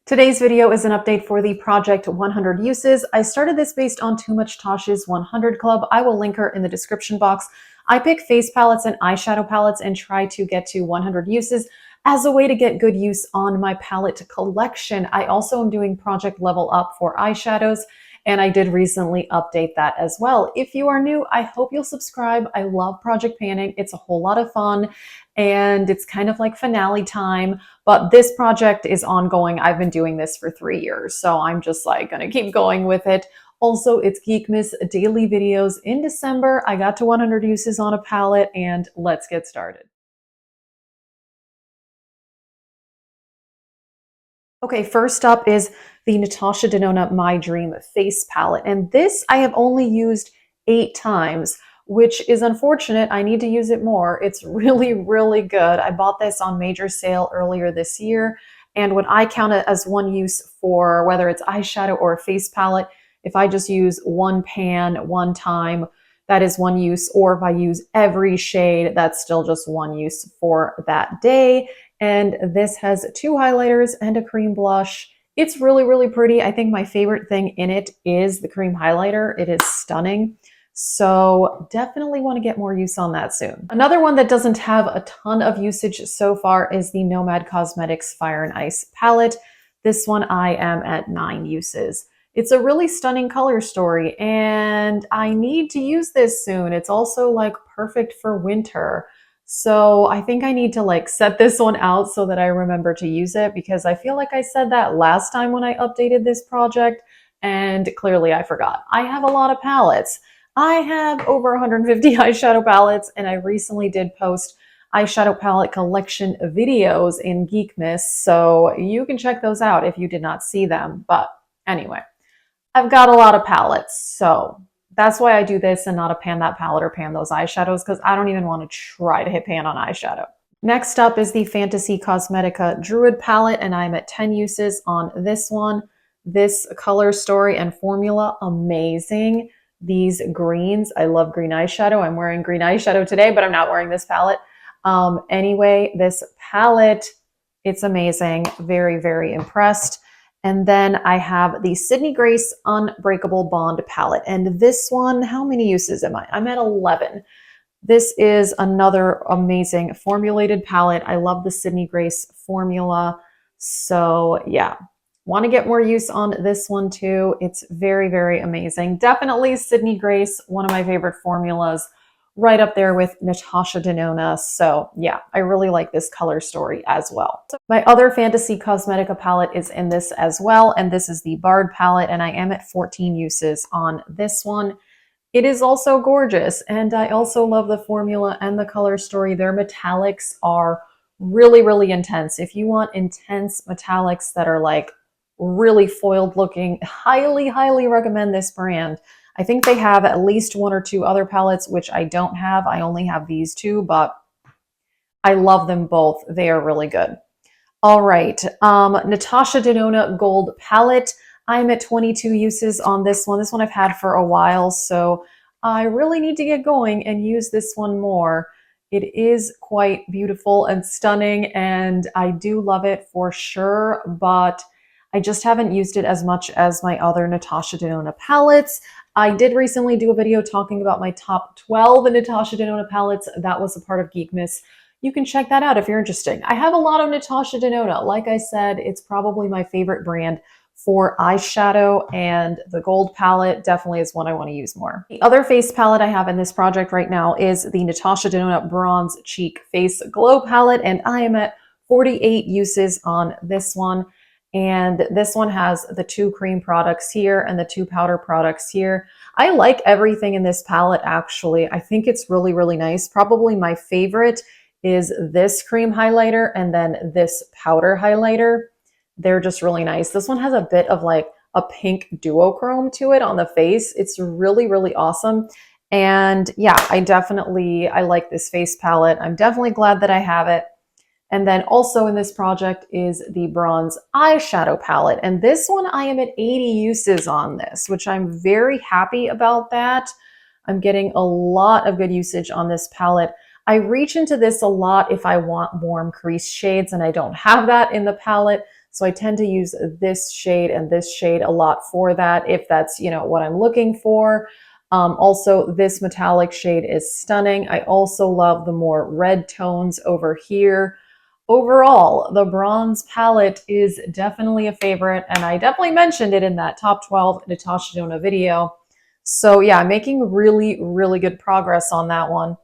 Today's video is an update for the Project 100 Uses. I started this based on Too Much Tosh's 100 Club. I will link her in the description box. I pick face palettes and eyeshadow palettes and try to get to 100 uses as a way to get good use on my palette collection. I also am doing Project Level Up for eyeshadows, and I did recently update that as well. If you are new, I hope you'll subscribe. I love project panning. It's a whole lot of fun, and it's kind of like finale time. But this project is ongoing. I've been doing this for 3 years, so I'm just like gonna keep going with it. Also, it's Geekmas daily videos in December. I got to 100 uses on a palette, and let's get started. Okay, first up is the Natasha Denona My Dream Face Palette. And this I have only used 8 times, which is unfortunate. I need to use it more. It's really, really good. I bought this on major sale earlier this year. And when I count it as one use for whether it's eyeshadow or a face palette, if I just use one pan one time, that is one use. Or if I use every shade, that's still just one use for that day. And this has 2 highlighters and a cream blush. It's really, really pretty. I think my favorite thing in it is the cream highlighter. It is stunning. So definitely want to get more use on that soon. Another one that doesn't have a ton of usage so far is the Nomad Cosmetics Fire and Ice palette. This one I am at 9 uses. It's a really stunning color story, and I need to use this soon. It's also like perfect for winter. So I think I need to like set this one out so that I remember to use it, because I feel like I said that last time when I updated this project and clearly I forgot. I have a lot of palettes. I have over 150 eyeshadow palettes, and I recently did post eyeshadow palette collection videos in Geekmas, so you can check those out if you did not see them. But anyway, I've got a lot of palettes, so that's why I do this and not a pan that palette or pan those eyeshadows, because I don't even want to try to hit pan on eyeshadow. Next up is the Fantasy Cosmetica Druid palette, and I'm at 10 uses on this one. This color story and formula, amazing. These greens, I love green eyeshadow. I'm wearing green eyeshadow today, but I'm not wearing this palette. Anyway, this palette, it's amazing. Very, very impressed. And then I have the Sydney Grace Unbreakable Bond palette. And this one, how many uses am I? I'm at 11. This is another amazing formulated palette. I love the Sydney Grace formula. So yeah, want to get more use on this one too. It's very, very amazing. Definitely Sydney Grace, one of my favorite formulas, right up there with Natasha Denona. So yeah, I really like this color story as well. So my other Fantasy Cosmetica palette is in this as well, and this is the Bard palette, and I am at 14 uses on this one. It is also gorgeous, and I also love the formula and the color story. Their metallics are really, really intense. If you want intense metallics that are like really foiled looking, highly, highly recommend this brand. I think they have at least 1 or 2 other palettes, which I don't have. I only have these 2, but I love them both. They are really good. All right, Natasha Denona Gold Palette. I'm at 22 uses on this one. This one I've had for a while, so I really need to get going and use this one more. It is quite beautiful and stunning, and I do love it for sure, but I just haven't used it as much as my other Natasha Denona palettes. I did recently do a video talking about my top 12 Natasha Denona palettes. That was a part of Geekmas. You can check that out if you're interested. I have a lot of Natasha Denona. Like I said, it's probably my favorite brand for eyeshadow, and the gold palette definitely is one I want to use more. The other face palette I have in this project right now is the Natasha Denona Bronze Cheek Face Glow palette, and I am at 48 uses on this one. And this one has the 2 cream products here and the 2 powder products here. I like everything in this palette, actually. I think it's really, really nice. Probably my favorite is this cream highlighter and then this powder highlighter. They're just really nice. This one has a bit of like a pink duochrome to it on the face. It's really, really awesome. And yeah, I like this face palette. I'm definitely glad that I have it. And then also in this project is the Bronze Eyeshadow Palette. And this one I am at 80 uses on this, which I'm very happy about that. I'm getting a lot of good usage on this palette. I reach into this a lot if I want warm crease shades, and I don't have that in the palette. So I tend to use this shade and this shade a lot for that, if that's, what I'm looking for. Also, this metallic shade is stunning. I also love the more red tones over here. Overall, the bronze palette is definitely a favorite, and I definitely mentioned it in that top 12 Natasha Denona video. So yeah, I'm making really, really good progress on that one.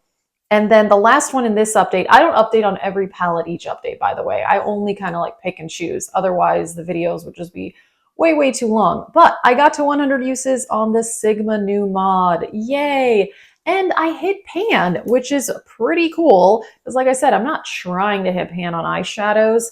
And then the last one in this update, I don't update on every palette each update, by the way. I only kind of like pick and choose. Otherwise, the videos would just be way, way too long. But I got to 100 uses on the Sigma new mod. Yay! And I hit pan, which is pretty cool. Because like I said, I'm not trying to hit pan on eyeshadows.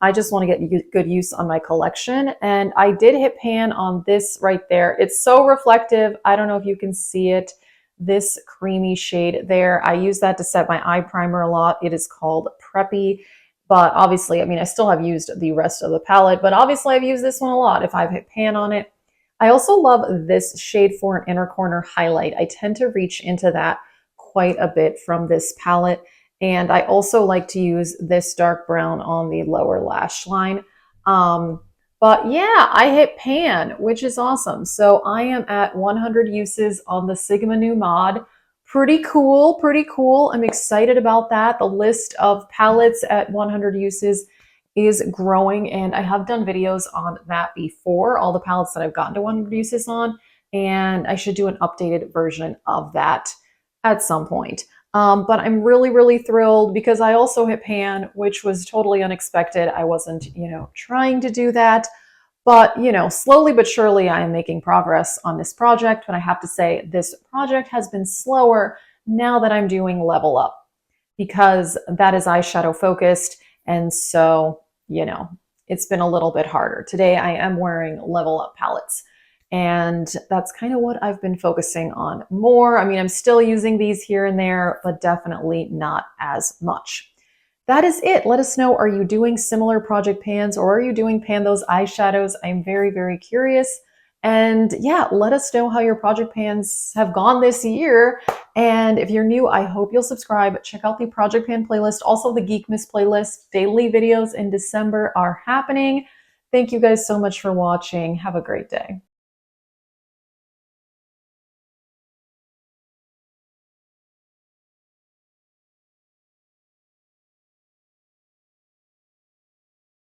I just want to get good use on my collection. And I did hit pan on this right there. It's so reflective. I don't know if you can see it, this creamy shade there. I use that to set my eye primer a lot. It is called Preppy. But obviously, I mean, I still have used the rest of the palette, but obviously I've used this one a lot if I've hit pan on it. I also love this shade for an inner corner highlight. I tend to reach into that quite a bit from this palette. And I also like to use this dark brown on the lower lash line. But yeah, I hit pan, which is awesome. So I am at 100 uses on the Sigma new mod. Pretty cool, pretty cool. I'm excited about that. The list of palettes at 100 uses is growing, and I have done videos on that before, all the palettes that I've gotten to 100 uses on, and I should do an updated version of that at some point. But I'm really, really thrilled because I also hit pan, which was totally unexpected. I wasn't, trying to do that. But, slowly but surely I am making progress on this project. But I have to say, this project has been slower now that I'm doing Level Up, because that is eyeshadow focused. And so, it's been a little bit harder. Today I am wearing Level Up palettes. And that's kind of what I've been focusing on more. I mean, I'm still using these here and there, but definitely not as much. That is it. Let us know, are you doing similar project pans, or are you doing pan those eyeshadows? I'm very, very curious. And yeah, let us know how your project pans have gone this year. And if you're new, I hope you'll subscribe. Check out the project pan playlist. Also, the Geek Miss playlist. Daily videos in December are happening. Thank you guys so much for watching. Have a great day.